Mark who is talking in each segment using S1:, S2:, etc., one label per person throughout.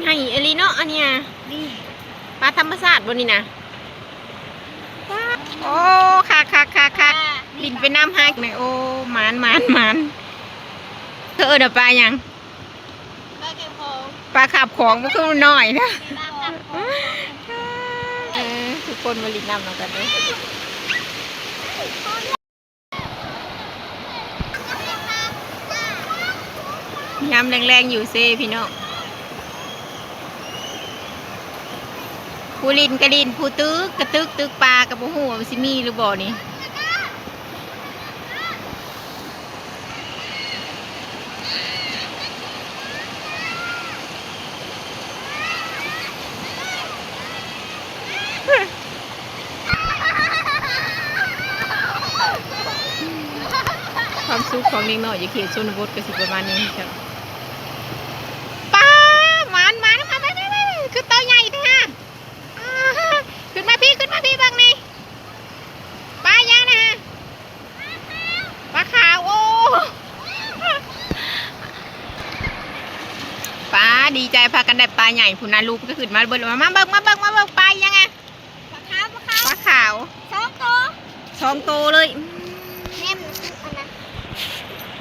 S1: ไงเอลีเนาะอันเนี้ยปลาธรรมชาติบนนี้นะโอ้ค่ะบินไปน้ำฮักเนี่ยโอ้หมานเธอเดี๋ยวปลายังปลาขับของมันก็น้อยนะทุกคนมาลินน้ำเรากันเลยน้ำแรงๆอยู่เซ่พี่น้องผู้ลินกระลินผู้ตึกกระตึกปลากระปุกหัวซิมีหรือบ่อนี่ความสุขของเด็กน้อยอยู่เขตชนบทก็สิประมาณนี้ครับปลาหมานไปคือตัวใหญ่แท้ขึ้นมาพี่บ้างนี่ปลายังนะปลาขาวโอ้ปลาดีใจพากันได้ปลาใหญ่ผู้นาลูกก็ขึ้นมาเบิ่งมาเบิ่งปลายังไงปลาขาวสองตัวเลย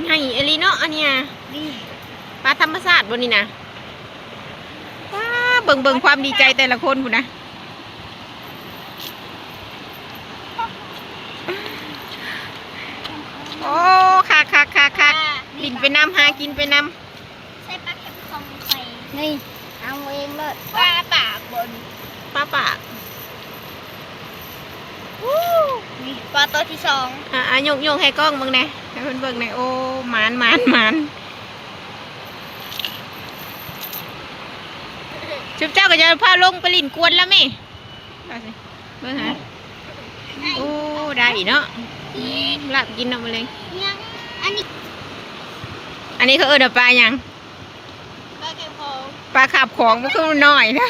S1: ไงเอลีเนาะอันเนี้ยปลาธรรมชาติบนนี้นะว้าเบิ่งความดีใจแต่ละคนผู้นะโอ้ค่ะกินไปน้ำหากินไปน้ำ
S2: ใส่ปลาเข็มของไข่นี่เอาเองเลยปลาปากบน
S1: ปลา
S2: นี่ปลาตัวที่สอง
S1: โยกให้กล้องเบิ่งแน่ให้เพิ่นเบิ่งแน่โอ้หมานชุบเจ้าก็จะพาลงไปลินกวนแล้วมั้ยเบิ่งฮะโอ้ได้เนาะลาบกินเนาะมาเลยอันนี้เขาเดี๋ยวปลายัง
S2: ปลาเข็มของ
S1: ปลาขับของมันก็น้อยนะ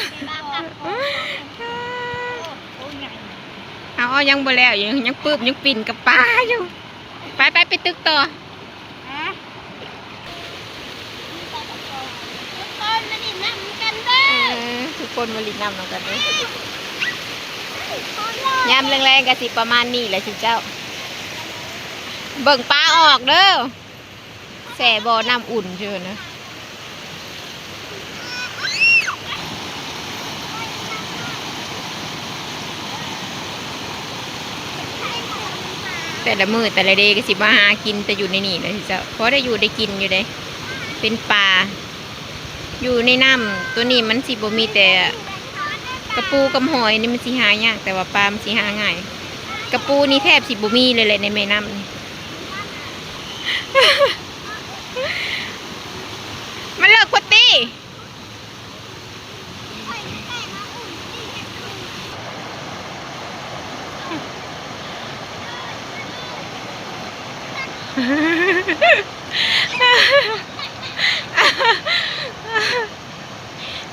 S1: เอายังบ่แล้วยังปื้บยังปิ่นกับปลาอยู่ไปตึกต่อทุกคนมาลินน้ำกันเลยยามแรงๆกะสิประมาณนี้แหละสิเจ้าเบิ่งปลาออกเด้อแส่บ่อน้ำอุ่นเชิญนะแต่ละมือแต่ละเดย์ก็สิมาหากินแต่อยู่ในนี่เลยเจ้าเพราะได้อยู่ได้กินอยู่เลยเป็นปลาอยู่ในน้ำตัวนี้มันสิบ่มีแต่กระปูกับหอยนี่มันสิหายากแต่ว่าปลามันสิหาง่ายกระปูนี่แทบสิบ่มีเลยในแม่น้ำนี่มันเลิกพอตี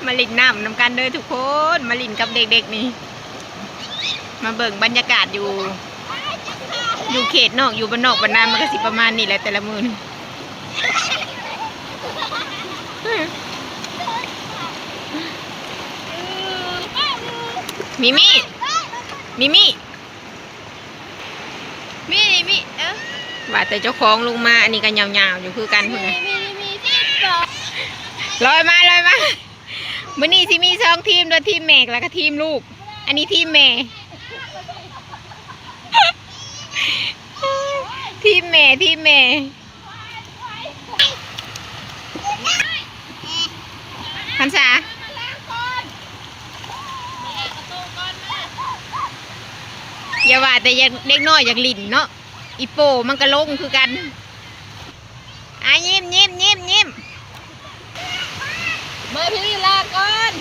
S1: มาลินน้ำกันเด้อทุกคนมาลินกับเด็กๆนี่มาเบิ่งบรรยากาศอยู่เขตนอกอยู่บ้านนอกบ้านนามันก็สิประมาณนี้แหละแต่ละมือมิว่าแต่เจ้าของลงมาอันนี้กันยาวๆอยู่คือกันเพื่อนลอยมามื้อนี้สิมี2ทีมโดยทีมแม่แล้วก็ทีมลูกอันนี้ทีมแม่ทีมแม่พันษาอย่าว่าแต่เด็กน้อยอยากลิ่นเนาะอีโปมันก็ลงคือกันยิ้มมาพี่ลาก่อน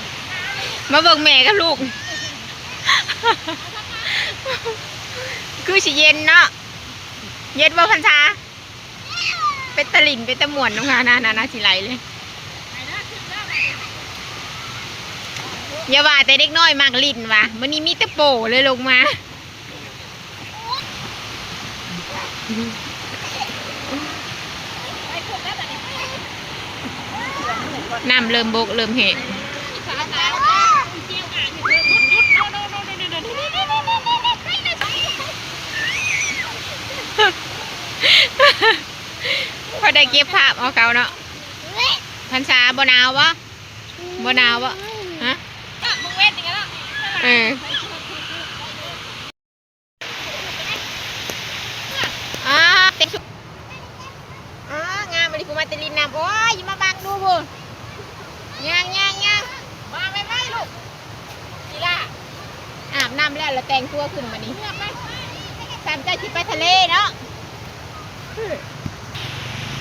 S1: มาเบิ่งแม่กับลูกคือสิเย็นเนาะเย็นบ่พันษาเป็นตะลิ่นเป็นตะม่วนน้องงานาสิไหลเลยอย่าว่าแต่เด็กน้อยมากลิ่นว่ะมื้อนี้มีแต่โปเลยลงมาน้ำเริ่มบกเริ่มแห้ง พอได้เก็บภาพเอาเขาเนาะพันษาบ่หนาววะบ่หนาววะฮะมึงเวทอย่างเงี้ยเป็นชุดงามมาดิกูมาตะลินน้ำโอ้ยอย่ามาบังดูบุย่างมาไม่ลูกนี่ล่ะอาบน้ำแล้วแต่งตัวขึ้นมานี่สามเจ้าชิไปทะเลเนาะ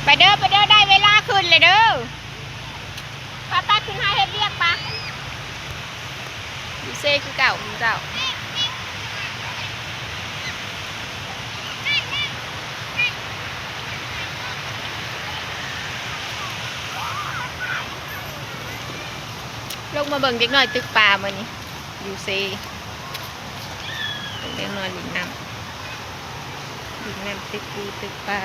S1: ไปเด้อได้เวลาขึ้นเลยเด้อป้าขึ้นให้เฮ็ดเรียกปะดูเซ่คือเก่าของเจ้าลงมาเบิ่งเด็กน้อยตึกปลามานี่ดูเซ่เด็กน้อยลิงน้ำตึกปูตึกปลา